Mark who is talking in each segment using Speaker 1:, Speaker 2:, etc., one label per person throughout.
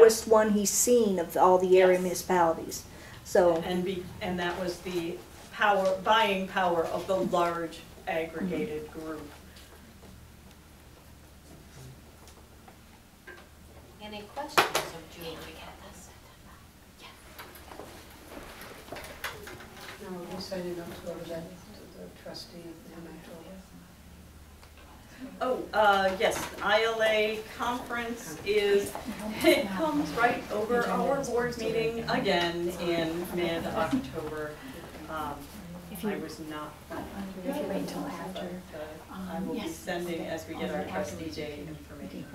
Speaker 1: lowest one he's seen of all the area municipalities. So
Speaker 2: And that was the buying power of the large aggregated group.
Speaker 3: Any questions of Julie?
Speaker 4: No, we decided not to go to that, to the trustee in October.
Speaker 2: Yes, ILA conference it comes right over our board meeting again in mid-October. I was not planning.
Speaker 5: If you wait until after.
Speaker 2: I will be sending as we get our trustee day information.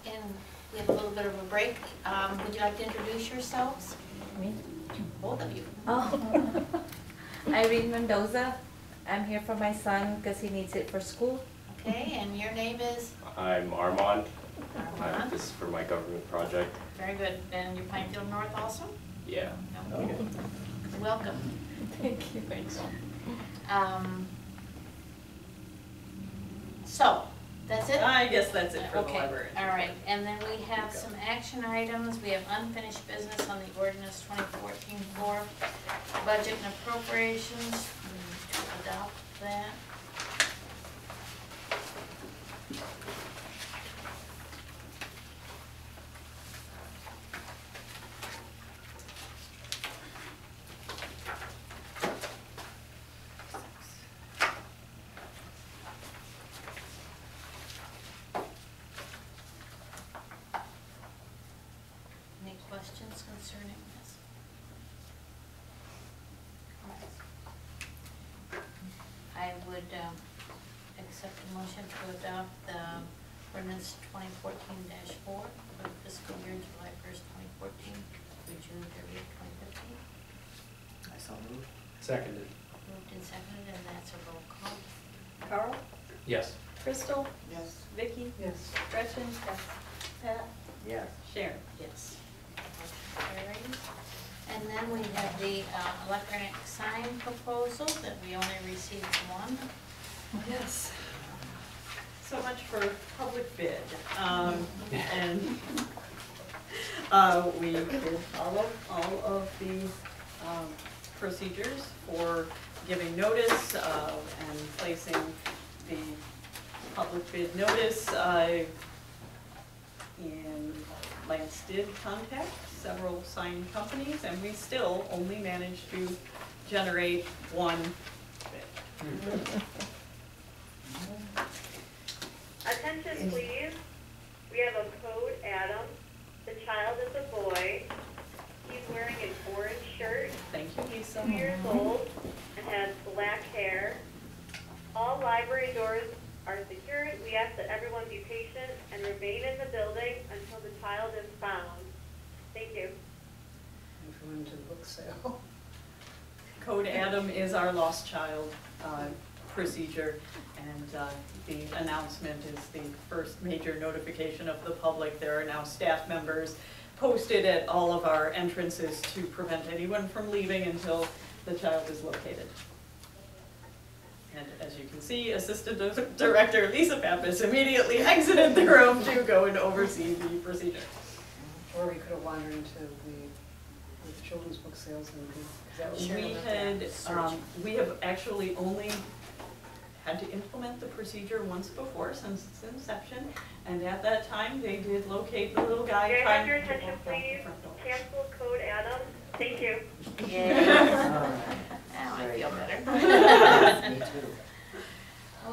Speaker 3: And we have a little bit of a break. Would you like to introduce yourselves?
Speaker 5: Me?
Speaker 3: Both of you.
Speaker 5: Oh. Irene Mendoza. I'm here for my son because he needs it for school.
Speaker 3: Okay, and your name is?
Speaker 6: I'm Armand.
Speaker 3: Armand.
Speaker 6: This is for my government project.
Speaker 3: Very good. And you're Pinefield North also?
Speaker 6: Yeah.
Speaker 3: No. Welcome.
Speaker 5: Thank you.
Speaker 3: Thanks. So, that's it?
Speaker 2: I guess that's it for the
Speaker 3: Okay,
Speaker 2: library.
Speaker 3: all right. And then we have some action items. We have unfinished business on the ordinance 2014-4, budget and appropriations. We need to adopt that. Any questions concerning this? I would accept a motion to adopt the ordinance 2014-4 for the fiscal year July 1st, 2014 through June 30th, 2015.
Speaker 7: I saw moved.
Speaker 6: Seconded.
Speaker 3: Moved and seconded, and that's a roll call.
Speaker 2: Carl?
Speaker 6: Yes.
Speaker 2: Crystal?
Speaker 4: Yes.
Speaker 2: Vicky?
Speaker 4: Yes.
Speaker 2: Gretchen? Yes. Pat?
Speaker 7: Yes.
Speaker 2: Sharon?
Speaker 3: Yes. Carried. And then we have the electronic sign proposal that we only received one.
Speaker 2: Yes. So much for public bid. And we did follow all of the procedures for giving notice and placing the public bid notice. And Lance did contact several sign companies, and we still only managed to generate one bid.
Speaker 8: Attention please, we have a code Adam. The child is a boy. He's wearing an orange shirt,
Speaker 2: Thank you, Lisa.
Speaker 8: 2 years old, and has black hair. All library doors are secured. We ask that everyone be patient and remain in the building until the child is found. Thank you.
Speaker 4: If we went to the book sale.
Speaker 2: Code Adam is our lost child procedure, and the announcement is the first major notification of the public. There are now staff members posted at all of our entrances to prevent anyone from leaving until the child is located. And as you can see, Assistant Director Lisa Pappas immediately exited the room to go and oversee the procedure.
Speaker 4: Or we could have wandered into the children's book sales and that was
Speaker 2: We have actually only had to implement the procedure once before since its inception, and at that time they did locate the little guy.
Speaker 8: May I have your attention please? Cancel Code Adam. Thank you.
Speaker 3: Yeah. Now I feel better.
Speaker 7: Me too.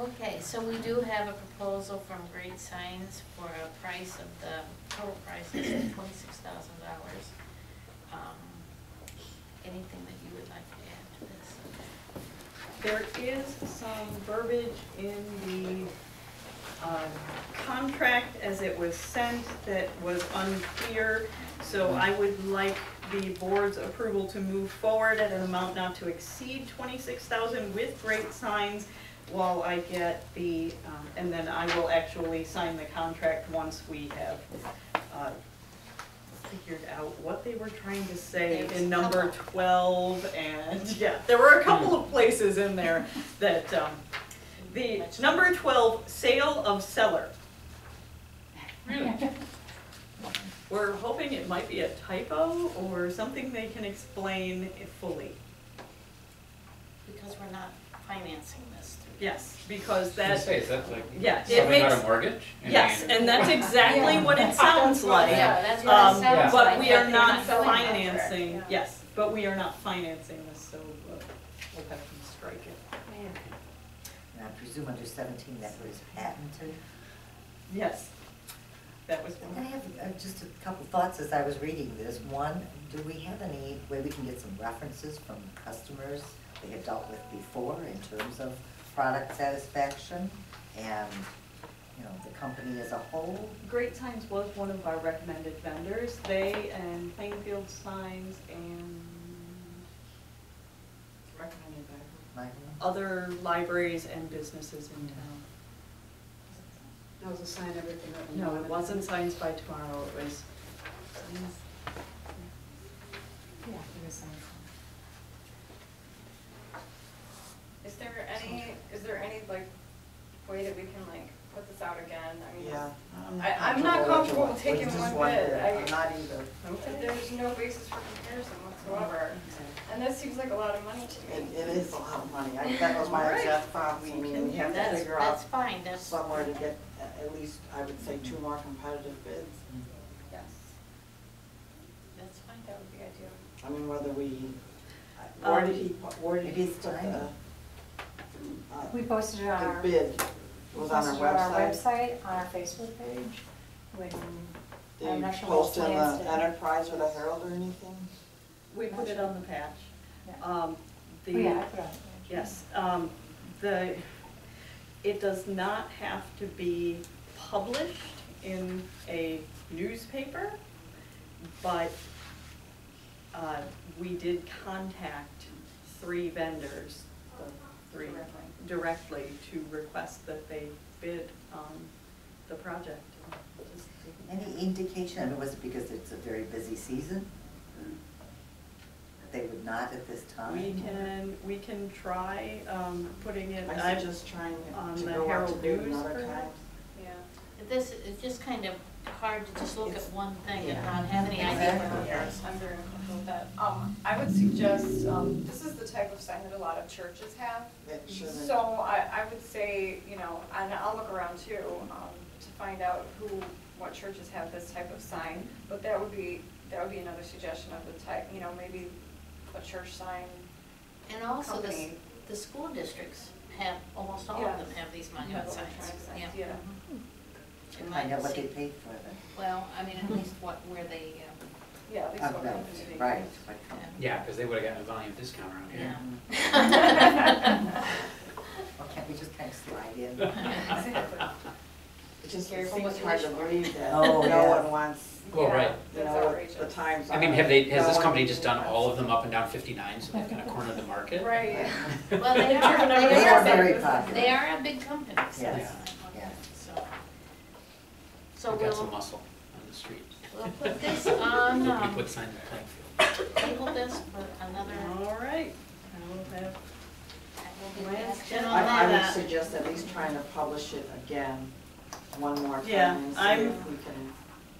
Speaker 3: Okay, so we do have a proposal from Great Signs for a price of the total price is $26,000. Anything that you would like to add to this?
Speaker 2: There is some verbiage in the contract as it was sent that was unclear, so I would like the board's approval to move forward at an amount not to exceed $26,000 with Great Signs while I get the, and then I will actually sign the contract once we have figured out what they were trying to say in number 12, and yeah, there were a couple of places in there that the number 12, sale of seller. We're hoping it might be a typo or something they can explain fully.
Speaker 3: Because we're not financing this through.
Speaker 2: Yes, because
Speaker 9: I was
Speaker 2: that,
Speaker 9: gonna say, is that like
Speaker 2: yeah, it
Speaker 9: something out of
Speaker 2: makes,
Speaker 9: mortgage? I
Speaker 2: yes,
Speaker 9: mean,
Speaker 2: and that's exactly what it sounds like.
Speaker 3: Yeah, that's what it sounds
Speaker 2: But
Speaker 3: like.
Speaker 2: we are
Speaker 3: that
Speaker 2: not
Speaker 3: they're going after it.
Speaker 2: financing, yes, but we are not financing this, so we'll have to strike it.
Speaker 10: And I presume under 17 that was patented.
Speaker 2: Yes, that was
Speaker 10: I
Speaker 2: one.
Speaker 10: have just a couple thoughts as I was reading this. One, do we have any way we can get some references from customers they have dealt with before in terms of product satisfaction and, you know, the company as a whole?
Speaker 2: Great Times was one of our recommended vendors. They and Plainfield Signs and recommended by
Speaker 10: Michael?
Speaker 2: other libraries and businesses in town.
Speaker 4: That was a sign everything that we
Speaker 2: No,
Speaker 4: wanted.
Speaker 2: it wasn't Signs by Tomorrow, it was Signs.
Speaker 5: Yeah, it was nice.
Speaker 11: Is there any like way that we can like put this out again? I mean,
Speaker 7: Yeah.
Speaker 11: I'm not comfortable with taking one bid.
Speaker 7: I'm not either.
Speaker 11: There's no basis for comparison whatsoever. And this seems like a lot of money to me.
Speaker 7: It is a lot of money. That was my exact thoughts. I mean, we have to figure out
Speaker 3: That's fine, that's.
Speaker 7: somewhere to get at least, I would say, 2 more competitive bids.
Speaker 11: Yes,
Speaker 3: That's fine.
Speaker 11: that would be ideal.
Speaker 7: I mean, whether we, where did he
Speaker 10: Maybe it's
Speaker 7: put
Speaker 10: timing.
Speaker 12: We posted it on
Speaker 7: the
Speaker 12: our,
Speaker 7: bid? Was on
Speaker 12: posted it
Speaker 7: our
Speaker 12: on our
Speaker 7: website?
Speaker 12: website, on our Facebook page, when,
Speaker 7: Did
Speaker 12: I'm
Speaker 7: you
Speaker 12: not sure
Speaker 7: post in
Speaker 12: what plans
Speaker 7: the
Speaker 12: to-
Speaker 7: Enterprise or the Herald or anything?
Speaker 2: We put it on the patch.
Speaker 12: Yeah.
Speaker 2: Um,
Speaker 12: Oh, yeah, I put it on the page.
Speaker 2: Yes, it does not have to be published in a newspaper, but we did contact 3 vendors, the 3 directly to request that they bid on the project.
Speaker 10: Any indication, I mean, was it because it's a very busy season? They would not at this time?
Speaker 2: We can try putting it,
Speaker 7: I suggest trying
Speaker 2: on
Speaker 7: to
Speaker 2: the
Speaker 7: go out to
Speaker 2: Herald
Speaker 7: bid
Speaker 2: News,
Speaker 7: another time.
Speaker 2: perhaps?
Speaker 11: Yeah.
Speaker 3: This, it's just kind of hard to just look at one thing
Speaker 10: Yeah.
Speaker 3: and not have any idea
Speaker 10: Exactly.
Speaker 3: what it is.
Speaker 11: I'm very uncomfortable with that. I would suggest, this is the type of sign that a lot of churches have.
Speaker 7: It shouldn't.
Speaker 11: So I would say, you know, and I'll look around too, to find out what churches have this type of sign. But that would be another suggestion of the type, you know, maybe a church sign.
Speaker 3: And also
Speaker 11: Company.
Speaker 3: the school districts have, almost all
Speaker 11: Yeah.
Speaker 3: of them have these
Speaker 11: Have
Speaker 3: monument signs.
Speaker 11: electronic signs,
Speaker 3: Yeah.
Speaker 11: yeah.
Speaker 3: It
Speaker 10: Find
Speaker 3: might
Speaker 10: out what they
Speaker 3: seem-
Speaker 10: paid for them.
Speaker 3: Well, I mean, at least where they,
Speaker 11: Yeah, at least what
Speaker 10: Right,
Speaker 11: company they
Speaker 10: right.
Speaker 11: use.
Speaker 10: What company.
Speaker 9: Yeah, because they would have gotten a volume discount around here.
Speaker 3: yeah.
Speaker 10: Well, can't we just kind of slide in?
Speaker 11: Exactly.
Speaker 7: It just
Speaker 11: Careful
Speaker 7: seems
Speaker 11: what you
Speaker 7: hard to
Speaker 11: wish for.
Speaker 7: believe that
Speaker 10: Oh,
Speaker 7: no
Speaker 10: yeah.
Speaker 7: one wants,
Speaker 9: Well,
Speaker 11: Yeah,
Speaker 9: right.
Speaker 7: you
Speaker 11: That's
Speaker 7: know,
Speaker 11: outrageous.
Speaker 7: the times.
Speaker 9: I mean,
Speaker 7: are-
Speaker 9: has
Speaker 7: no
Speaker 9: this
Speaker 7: one
Speaker 9: company just done
Speaker 7: wants-
Speaker 9: all of them up and down 59, so they've kind of cornered the market?
Speaker 11: Right.
Speaker 3: Well, they
Speaker 10: They are very popular.
Speaker 3: They are a big company, so.
Speaker 10: Yes.
Speaker 3: okay,
Speaker 10: Yeah.
Speaker 3: So
Speaker 9: They've got some
Speaker 3: we'll
Speaker 9: muscle on the street.
Speaker 3: put this on,
Speaker 9: Nobody put signs in Plainfield.
Speaker 3: table this for another,
Speaker 2: All right, I will have
Speaker 3: we'll be
Speaker 2: Lance,
Speaker 3: action
Speaker 2: Jen,
Speaker 3: on
Speaker 7: I would
Speaker 3: that.
Speaker 7: suggest at least trying to publish it again one more time
Speaker 2: Yeah,
Speaker 7: and see
Speaker 2: I'm-
Speaker 7: if we can.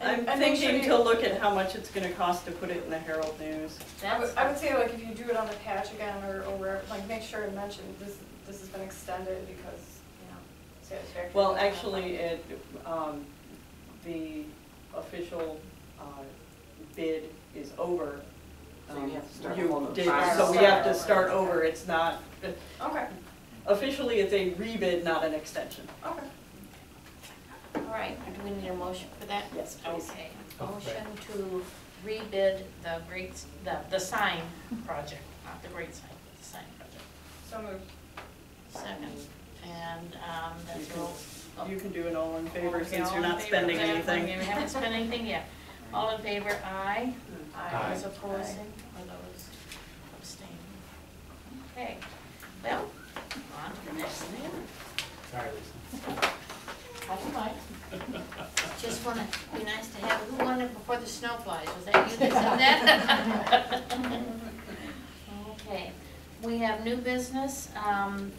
Speaker 2: I'm
Speaker 11: And make sure
Speaker 2: thinking
Speaker 11: you-
Speaker 2: to look at how much it's gonna cost to put it in the Herald News.
Speaker 11: I would say like if you do it on the patch again or where, like make sure to mention this has been extended because, you know, satisfactory.
Speaker 2: Well, actually, the official bid is over.
Speaker 7: So you have to start
Speaker 2: You
Speaker 7: all over.
Speaker 2: did, so we have to start over, it's not,
Speaker 11: Okay,
Speaker 2: officially it's a rebid, not an extension.
Speaker 11: okay.
Speaker 3: All right, do we need a motion for that?
Speaker 2: Yes, please.
Speaker 3: Okay,
Speaker 9: Oh,
Speaker 3: motion to rebid the sign project, not the great sign, but the sign project.
Speaker 11: So moved.
Speaker 3: Second, and that's
Speaker 2: You can-
Speaker 3: all.
Speaker 2: You can do an all in favor
Speaker 3: Okay,
Speaker 2: since
Speaker 3: all
Speaker 2: you're
Speaker 3: in
Speaker 2: not
Speaker 3: favor,
Speaker 2: spending
Speaker 3: okay,
Speaker 2: anything.
Speaker 3: We haven't spent anything yet. All in favor, aye.
Speaker 9: Aye.
Speaker 3: Those opposing, or those abstaining? Okay, well, on to the next thing.
Speaker 9: Sorry, Lisa.
Speaker 3: How's your life? Just wanna be nice to have, who won it before the snow flies? Was that you that said that? Okay, We have new business,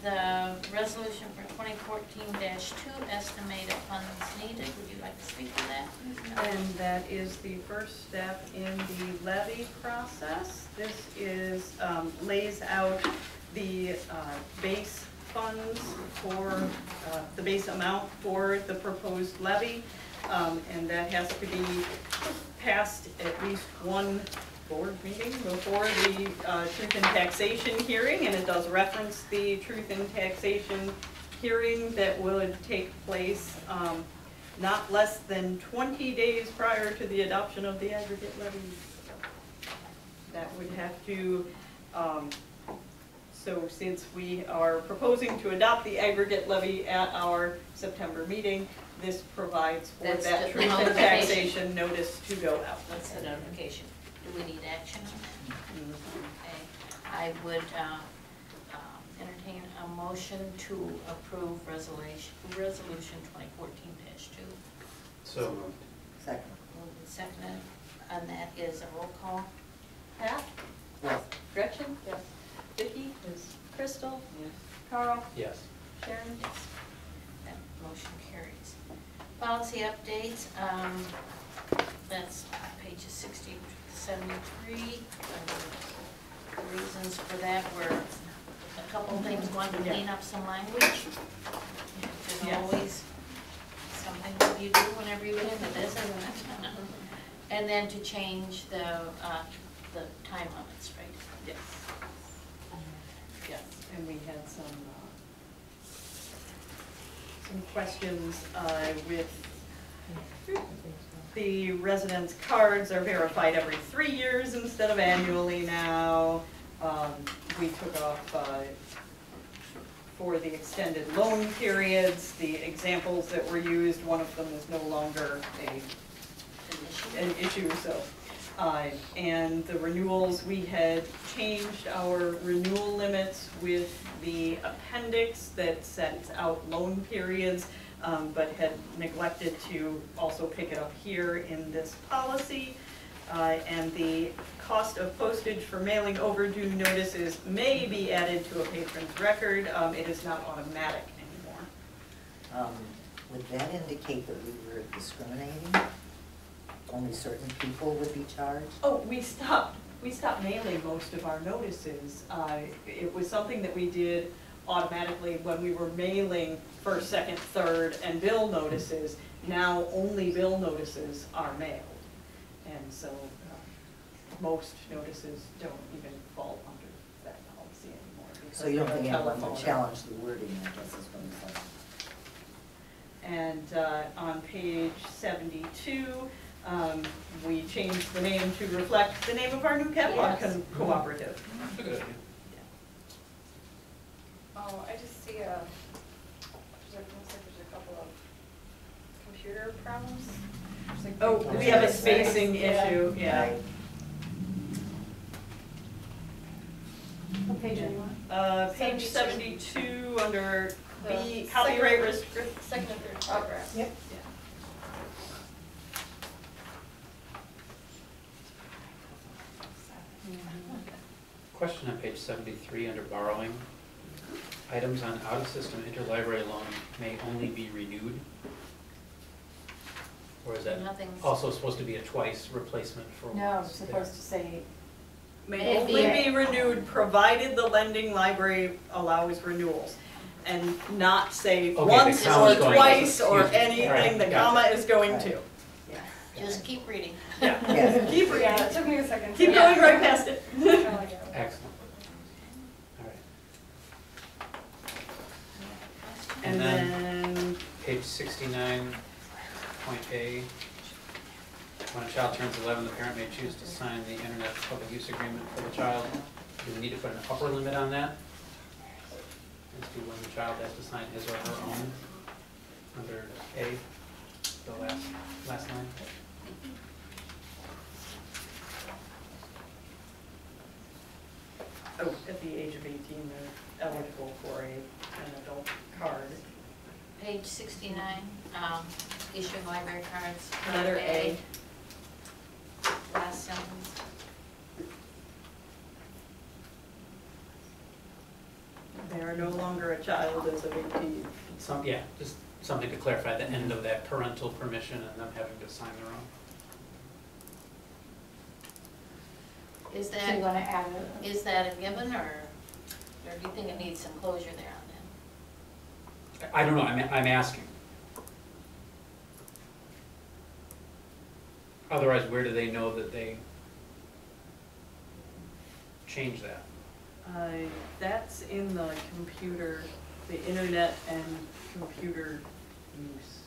Speaker 3: the resolution for 2014-2, estimated funds needed. Would you like to speak to that?
Speaker 2: And that is the first step in the levy process. This is, lays out the base funds for, the base amount for the proposed levy. And that has to be passed at least one board meeting before the truth in taxation hearing, and it does reference the truth in taxation hearing that would take place not less than 20 days prior to the adoption of the aggregate levy. That would have to, so since we are proposing to adopt the aggregate levy at our September meeting, this provides for
Speaker 3: That's
Speaker 2: that
Speaker 3: the
Speaker 2: truth in
Speaker 3: notification.
Speaker 2: taxation notice to go out.
Speaker 3: What's the notification? Do we need action on that?
Speaker 2: Mhm.
Speaker 3: Okay, I would entertain a motion to approve resolution 2014-2.
Speaker 9: So moved.
Speaker 10: Second.
Speaker 3: Moved and seconded, and that is a roll call.
Speaker 2: Pat?
Speaker 10: Yes.
Speaker 2: Gretchen? Yes. Vicki? Yes. Crystal? Yes. Carl?
Speaker 9: Yes.
Speaker 2: Sharon?
Speaker 3: Yes. That motion carries. Policy updates, that's pages 60 to 73. The reasons for that were a couple things, one to clean up some language. There's
Speaker 2: Yes.
Speaker 3: always something that you do whenever you get into this, isn't it? And then to change the time limits, right?
Speaker 2: Yes. Yes, and we had some questions with the residents' cards are verified every 3 years instead of annually now. We took off for the extended loan periods, the examples that were used, one of them is no longer an issue, so. And the renewals, we had changed our renewal limits with the appendix that sets out loan periods, but had neglected to also pick it up here in this policy. And the cost of postage for mailing overdue notices may be added to a patron's record. It is not automatic anymore.
Speaker 10: Would that indicate that we were discriminating? Only certain people would be charged?
Speaker 2: Oh, we stopped mailing most of our notices. It was something that we did automatically when we were mailing first, second, third, and bill notices. Now only bill notices are mailed. And so most notices don't even fall under that policy anymore.
Speaker 10: So you don't think anyone
Speaker 2: Telephone.
Speaker 10: would challenge the wording, I guess is what I'm saying.
Speaker 2: And on page 72, we changed the name to reflect the name of our new catalog
Speaker 3: Yes.
Speaker 2: cooperative.
Speaker 9: That's a good idea.
Speaker 11: Oh, I just see looks like there's a couple of computer problems. There's like
Speaker 2: Oh,
Speaker 11: big
Speaker 2: we have a
Speaker 11: letters.
Speaker 2: spacing issue, yeah.
Speaker 10: Right.
Speaker 12: What page are you on?
Speaker 2: Page 72 under
Speaker 11: The
Speaker 2: B,
Speaker 11: second-
Speaker 2: copyright restrict.
Speaker 11: Second and third paragraph.
Speaker 12: Yep.
Speaker 9: Question on page 73 under borrowing. Items on out-of-system interlibrary loan may only be renewed? Or is that
Speaker 3: Nothing's-
Speaker 9: also supposed to be a twice replacement for?
Speaker 12: No,
Speaker 9: what's
Speaker 12: it's supposed to say,
Speaker 2: May
Speaker 3: It'd
Speaker 2: only
Speaker 3: be-
Speaker 2: be renewed provided the lending library allows renewals. And not say
Speaker 9: Okay,
Speaker 2: once
Speaker 9: the comma's
Speaker 2: or
Speaker 9: going-
Speaker 2: twice or
Speaker 9: excuse me.
Speaker 2: anything,
Speaker 9: Alright,
Speaker 2: the
Speaker 9: gotcha.
Speaker 2: comma is going
Speaker 10: Right.
Speaker 2: to.
Speaker 3: Just keep reading.
Speaker 2: Yeah.
Speaker 10: Yes.
Speaker 2: Keep
Speaker 11: Yeah,
Speaker 2: reading,
Speaker 11: it took me a second.
Speaker 2: keep
Speaker 3: Yeah.
Speaker 2: going right past it.
Speaker 9: Excellent. All right.
Speaker 2: And
Speaker 9: And
Speaker 2: then,
Speaker 9: Page 69, point A. When a child turns 11, the parent may choose to sign the internet public use agreement for the child. Do we need to put an upper limit on that? As to when the child has to sign his or her own under A, the last line?
Speaker 2: oh, at the age of 18, they're eligible for an adult card.
Speaker 3: Page 69, issuing library cards.
Speaker 2: Letter A.
Speaker 3: Last sentence.
Speaker 2: are no longer a child as of 18.
Speaker 9: Yeah, just something to clarify the end of that parental permission and them having to sign their own.
Speaker 3: Is
Speaker 12: So you
Speaker 3: that,
Speaker 12: wanna add a,
Speaker 3: is that a given, or do you think it needs some closure there on that?
Speaker 9: I don't know, I'm asking. Otherwise, where do they know that they change that?
Speaker 2: That's in the computer, the internet and computer use.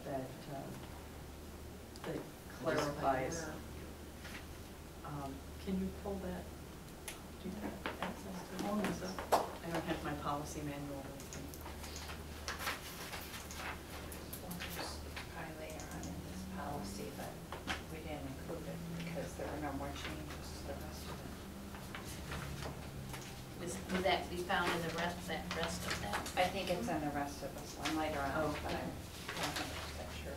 Speaker 2: That clarifies. Can you pull that? Do you have access to it? Lisa? I don't have my policy manual with me.
Speaker 12: probably later on in this policy, but we didn't include it because there were no more changes to the rest of it.
Speaker 3: Would that be found in the rest of that?
Speaker 12: I think it's in the rest of this one later on,
Speaker 2: Okay.
Speaker 12: but I'm not 100% sure.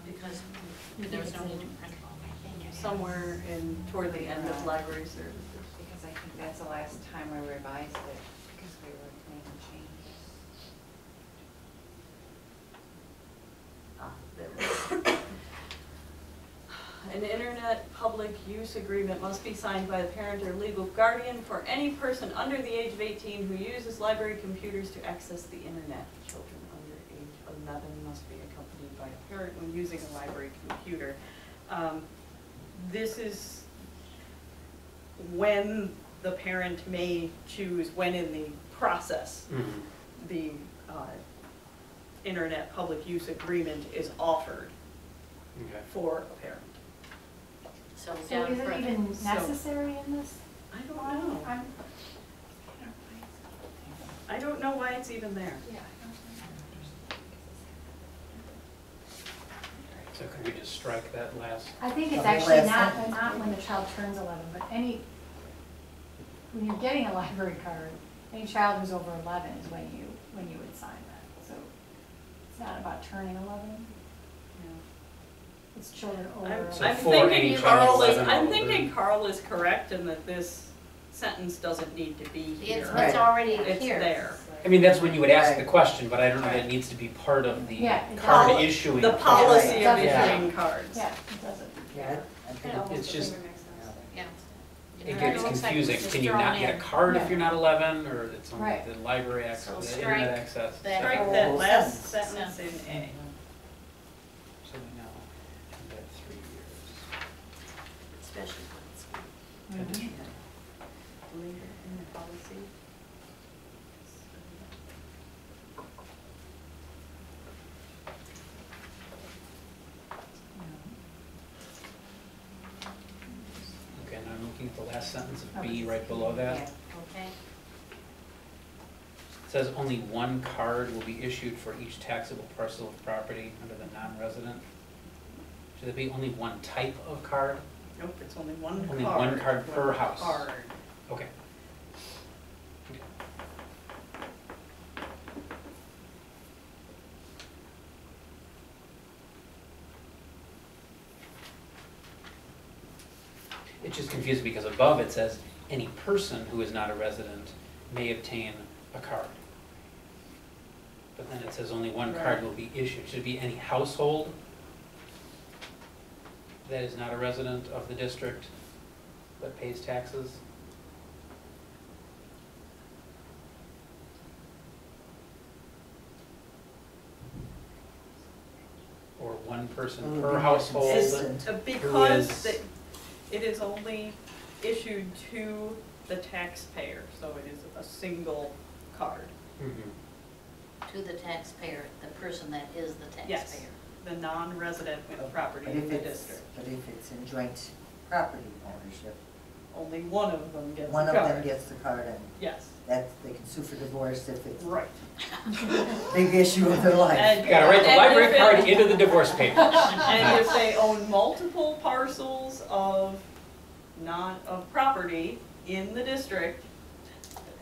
Speaker 3: Because there's no need to print all.
Speaker 2: Somewhere toward the end of library services.
Speaker 12: Because I think that's the last time we revised it, because we were making changes.
Speaker 2: There we go. An internet public use agreement must be signed by the parent or legal guardian for any person under the age of 18 who uses library computers to access the internet. Children under age 11 must be accompanied by a parent when using a library computer. This is when the parent may choose, when in the process, the internet public use agreement is offered for a parent.
Speaker 3: So
Speaker 12: So
Speaker 3: down
Speaker 12: is it
Speaker 3: further.
Speaker 12: even
Speaker 2: So-
Speaker 12: necessary in this?
Speaker 2: I don't know. I don't know why it's even there.
Speaker 12: Yeah.
Speaker 9: So could we just strike that last?
Speaker 13: I think it's
Speaker 10: The
Speaker 13: actually
Speaker 10: last
Speaker 13: not when the child turns 11, but when you're getting a library card, any child who's over 11 is when you would sign that. So it's not about turning 11. It's children over.
Speaker 9: So
Speaker 2: I'm
Speaker 9: for
Speaker 2: thinking
Speaker 9: any child 11
Speaker 2: I'm
Speaker 9: or
Speaker 2: thinking
Speaker 9: older.
Speaker 2: Carl is correct in that this sentence doesn't need to be here.
Speaker 3: It's already
Speaker 2: It's
Speaker 3: here.
Speaker 2: there.
Speaker 9: I mean, that's when you would ask the question, but I don't know that it needs to be part of the
Speaker 13: Yeah, it
Speaker 9: card
Speaker 2: does.
Speaker 9: issuing.
Speaker 2: The policy of
Speaker 9: Yeah.
Speaker 2: issuing cards.
Speaker 13: Yeah, it doesn't.
Speaker 10: Yeah, I think
Speaker 9: It's just,
Speaker 3: Yeah.
Speaker 9: it
Speaker 3: kinda
Speaker 9: gets
Speaker 3: looks like
Speaker 9: confusing.
Speaker 3: it's just
Speaker 9: Can you
Speaker 3: thrown
Speaker 9: not get a
Speaker 3: in.
Speaker 9: card if
Speaker 13: Yeah.
Speaker 9: you're not 11, or it's only
Speaker 13: Right.
Speaker 9: the library
Speaker 3: So
Speaker 9: access, the
Speaker 3: strike
Speaker 9: internet access?
Speaker 3: that
Speaker 2: Strike
Speaker 3: whole
Speaker 2: that last
Speaker 10: sentence.
Speaker 2: sentence in A.
Speaker 9: So we know, and that 3 years.
Speaker 3: Especially when it's.
Speaker 13: Mhm.
Speaker 2: Later in the policy.
Speaker 9: Okay, now I'm looking at the last sentence of B right below that. It
Speaker 3: Okay,
Speaker 9: says only one card will be issued for each taxable parcel of property under the non-resident. Should there be only one type of card?
Speaker 2: Nope, it's only one card.
Speaker 9: Only one card per
Speaker 2: One
Speaker 9: house.
Speaker 2: Card.
Speaker 9: Okay. It's just confusing because above it says any person who is not a resident may obtain a card. But then it says only one card
Speaker 2: Right.
Speaker 9: will be issued. Should it be any household that is not a resident of the district but pays taxes? Or one person per household?
Speaker 2: It's,
Speaker 10: Consistent.
Speaker 2: because
Speaker 9: is-
Speaker 2: it is only issued to the taxpayer, so it is a single card.
Speaker 9: Mhm.
Speaker 3: to the taxpayer, the person that is the
Speaker 2: Yes,
Speaker 3: taxpayer.
Speaker 2: the non-resident with property
Speaker 10: But
Speaker 2: in
Speaker 10: if
Speaker 2: the
Speaker 10: it's,
Speaker 2: district.
Speaker 10: but if it's in joint property ownership,
Speaker 2: Only one of them gets a
Speaker 10: one
Speaker 2: card.
Speaker 10: of them gets the card and
Speaker 2: Yes,
Speaker 10: that, they can sue for divorce if it's a
Speaker 2: right.
Speaker 10: big issue of their life.
Speaker 2: And-
Speaker 9: Gotta write the
Speaker 2: and
Speaker 9: library
Speaker 2: if it-
Speaker 9: card into the divorce papers.
Speaker 2: And if they own multiple parcels of property in the district,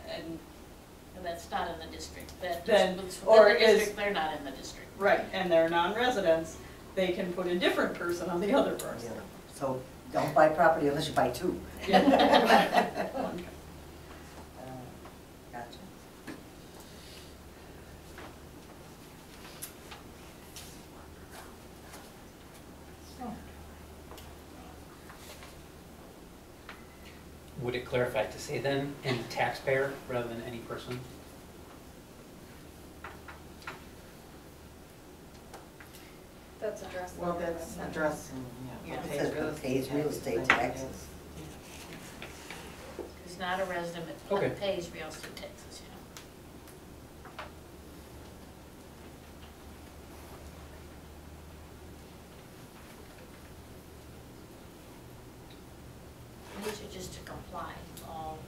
Speaker 2: and,
Speaker 3: And that's not in the district, that,
Speaker 2: Then-
Speaker 3: within
Speaker 2: or
Speaker 3: the
Speaker 2: is-
Speaker 3: district, they're not in the district.
Speaker 2: right, and they're non-residents, they can put a different person on the other parcel.
Speaker 10: Yeah. So don't buy property unless you buy two.
Speaker 2: Yeah.
Speaker 9: would it clarify to say then any taxpayer rather than any person?
Speaker 11: That's addressed.
Speaker 7: Well, that's addressing, yeah.
Speaker 10: It says who pays real estate taxes.
Speaker 3: Who's not a resident
Speaker 9: Okay.
Speaker 3: but pays real estate taxes, yeah. These are just to comply with all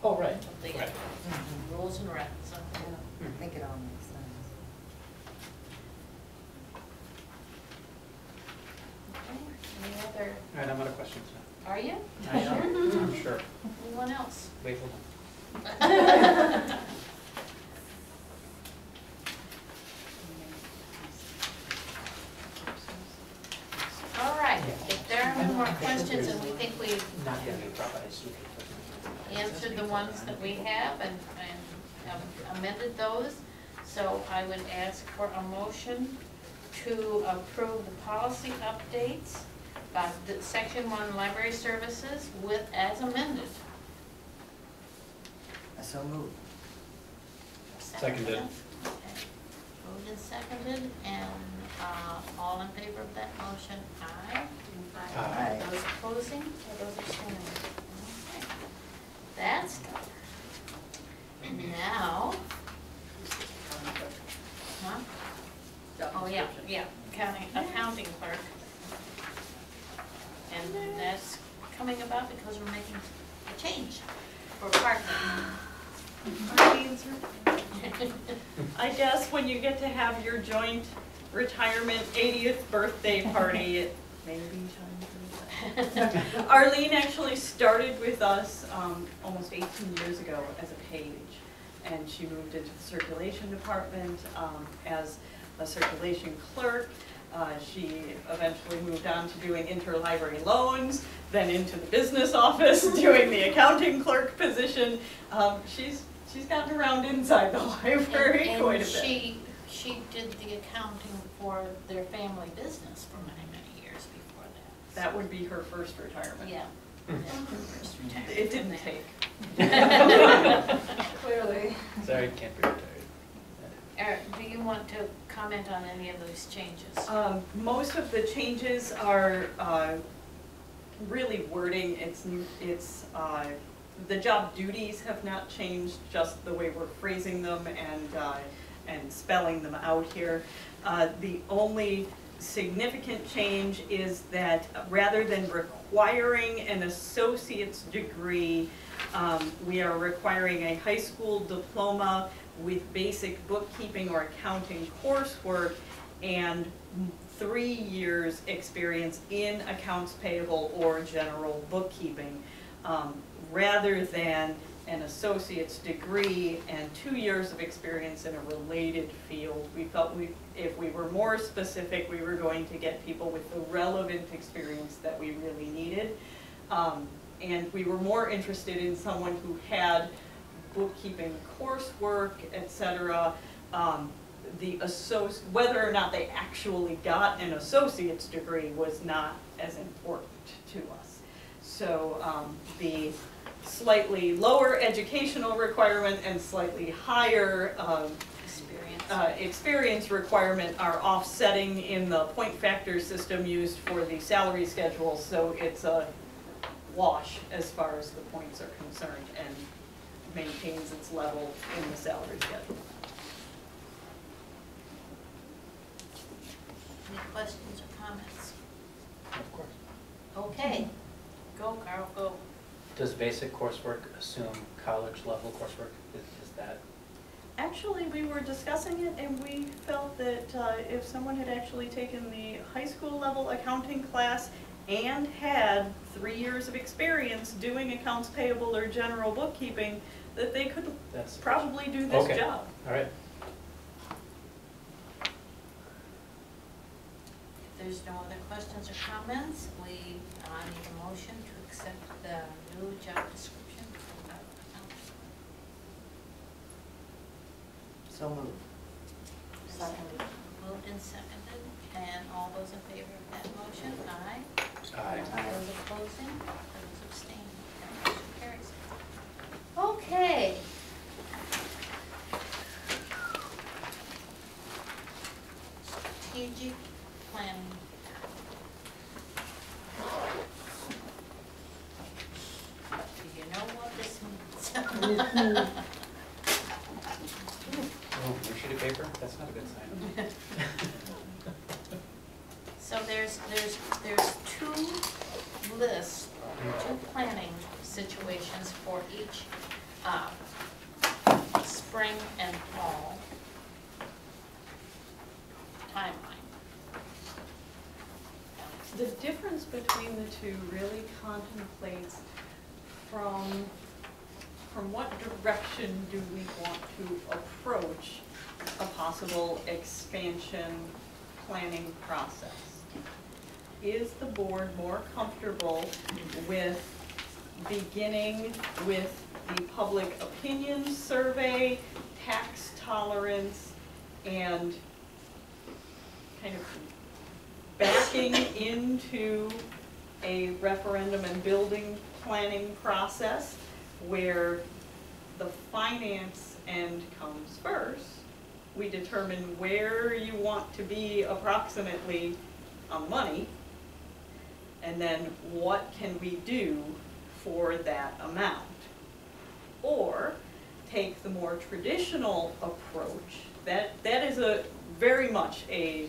Speaker 9: Oh, right,
Speaker 3: of the
Speaker 9: right.
Speaker 3: rules and regs.
Speaker 10: I think it all makes sense.
Speaker 3: Okay, any other,
Speaker 9: All right, I'm out of questions now.
Speaker 3: are you?
Speaker 9: I am,
Speaker 3: Sure.
Speaker 9: I'm sure.
Speaker 3: Anyone else?
Speaker 9: Wait, hold on.
Speaker 3: All right, if there are no more questions and we think we've
Speaker 9: Not gonna be proper, I see.
Speaker 3: answered the ones that we have and amended those, so I would ask for a motion to approve the policy updates by the Section 1 Library Services with as amended.
Speaker 10: So moved.
Speaker 9: Seconded.
Speaker 3: Okay. Moved and seconded, and all in favor of that motion, aye.
Speaker 10: Aye.
Speaker 3: Those opposing, or those abstaining? Okay. That's done. And now, huh? Oh, yeah, accounting clerk. And that's coming about because we're making a change for part-time.
Speaker 2: I guess when you get to have your joint retirement 80th birthday party, it may be time for that. Arlene actually started with us almost 18 years ago as a page, and she moved into the circulation department as a circulation clerk. She eventually moved on to doing interlibrary loans, then into the business office doing the accounting clerk position. She's gotten around inside the library quite a bit.
Speaker 3: And she did the accounting for their family business for many, many years before that.
Speaker 2: That would be her first retirement.
Speaker 3: Yeah. That's her first retirement
Speaker 2: It
Speaker 3: from
Speaker 2: didn't
Speaker 3: that.
Speaker 2: take.
Speaker 11: Clearly.
Speaker 9: Sorry, can't be retired.
Speaker 3: Eric, do you want to comment on any of those changes?
Speaker 2: Most of the changes are really wording. It's the job duties have not changed, just the way we're phrasing them and spelling them out here. The only significant change is that rather than requiring an associate's degree, we are requiring a high school diploma with basic bookkeeping or accounting coursework and 3 years experience in accounts payable or general bookkeeping, rather than an associate's degree and 2 years of experience in a related field. We felt if we were more specific, we were going to get people with the relevant experience that we really needed. And we were more interested in someone who had bookkeeping coursework, etc. Whether or not they actually got an associate's degree was not as important to us. So the slightly lower educational requirement and slightly higher experience requirement are offsetting in the point factor system used for the salary schedule, so it's a wash as far as the points are concerned and maintains its level in the salary schedule.
Speaker 3: Any questions or comments?
Speaker 9: Of course.
Speaker 3: Okay, go Carl, go.
Speaker 9: Does basic coursework assume college level coursework? Is that?
Speaker 2: Actually, we were discussing it and we felt that if someone had actually taken the high school level accounting class and had 3 years of experience doing accounts payable or general bookkeeping, that they could probably do this
Speaker 9: Okay.
Speaker 2: job.
Speaker 9: All right.
Speaker 3: If there's no other questions or comments, we need a motion to accept the new job description.
Speaker 10: So moved.
Speaker 3: Seconded. Moved and seconded, and all those in favor of that motion, aye.
Speaker 9: Aye.
Speaker 3: Those opposing, those abstaining, that motion Okay. Strategic planning. Do you know what this means?
Speaker 9: Oh, new sheet of paper? That's not a good sign.
Speaker 3: So there's two lists, two planning situations for each, spring and fall timeline.
Speaker 2: The difference between the two really contemplates from what direction do we want to approach a possible expansion planning process. Is the board more comfortable with beginning with the public opinion survey, tax tolerance, and kind of backing into a referendum and building planning process where the finance end comes first? We determine where you want to be approximately on money, and then what can we do for that amount? Or take the more traditional approach, that is a very much an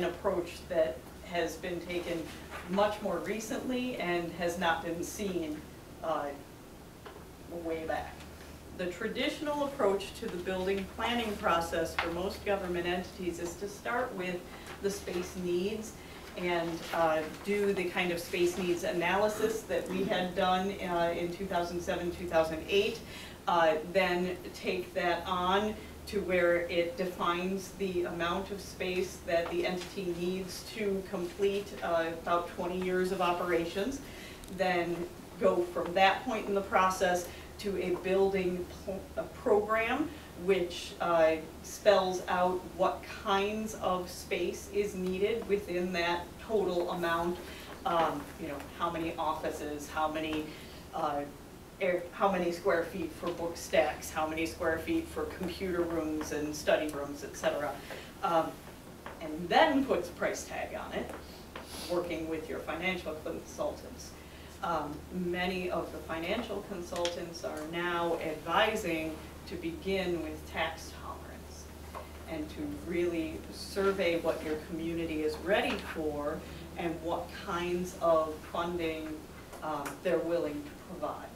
Speaker 2: approach that has been taken much more recently and has not been seen way back. The traditional approach to the building planning process for most government entities is to start with the space needs and do the kind of space needs analysis that we had done in 2007, 2008. Then take that on to where it defines the amount of space that the entity needs to complete about 20 years of operations. Then go from that point in the process to a building program which spells out what kinds of space is needed within that total amount. You know, how many offices, how many square feet for book stacks, how many square feet for computer rooms and study rooms, etc. And then puts a price tag on it, working with your financial consultants. Many of the financial consultants are now advising to begin with tax tolerance and to really survey what your community is ready for and what kinds of funding they're willing to provide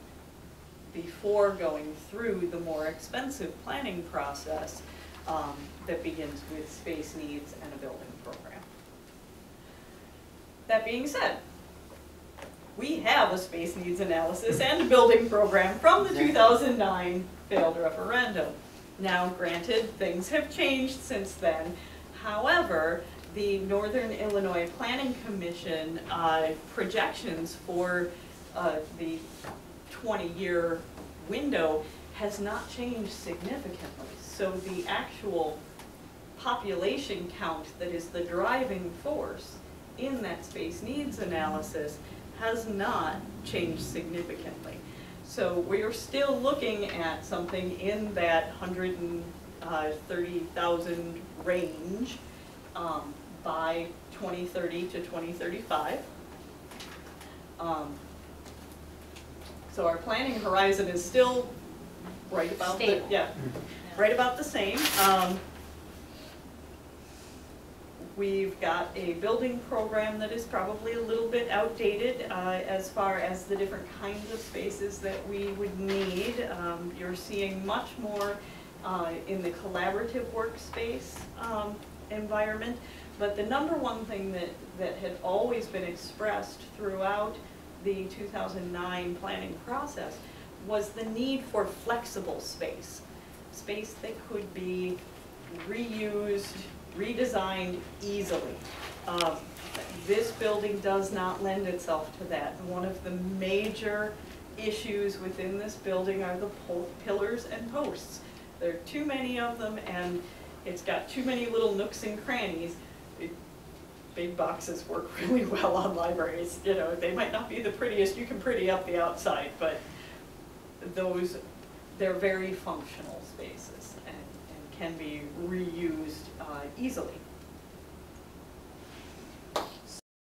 Speaker 2: before going through the more expensive planning process that begins with space needs and a building program. That being said, we have a space needs analysis and a building program from the 2009 failed referendum. Now, granted, things have changed since then. However, the Northern Illinois Planning Commission projections for the 20-year window has not changed significantly. So the actual population count that is the driving force in that space needs analysis has not changed significantly. So we're still looking at something in that 130,000 range by 2030 to 2035. So our planning horizon is still right about the, right about the same. We've got a building program that is probably a little bit outdated as far as the different kinds of spaces that we would need. You're seeing much more in the collaborative workspace environment. But the number one thing that had always been expressed throughout the 2009 planning process was the need for flexible space. Space that could be reused, redesigned easily. This building does not lend itself to that. One of the major issues within this building are the pillars and posts. There are too many of them and it's got too many little nooks and crannies. Big boxes work really well on libraries. You know, they might not be the prettiest, you can pretty up the outside, but those they're very functional spaces and can be reused easily.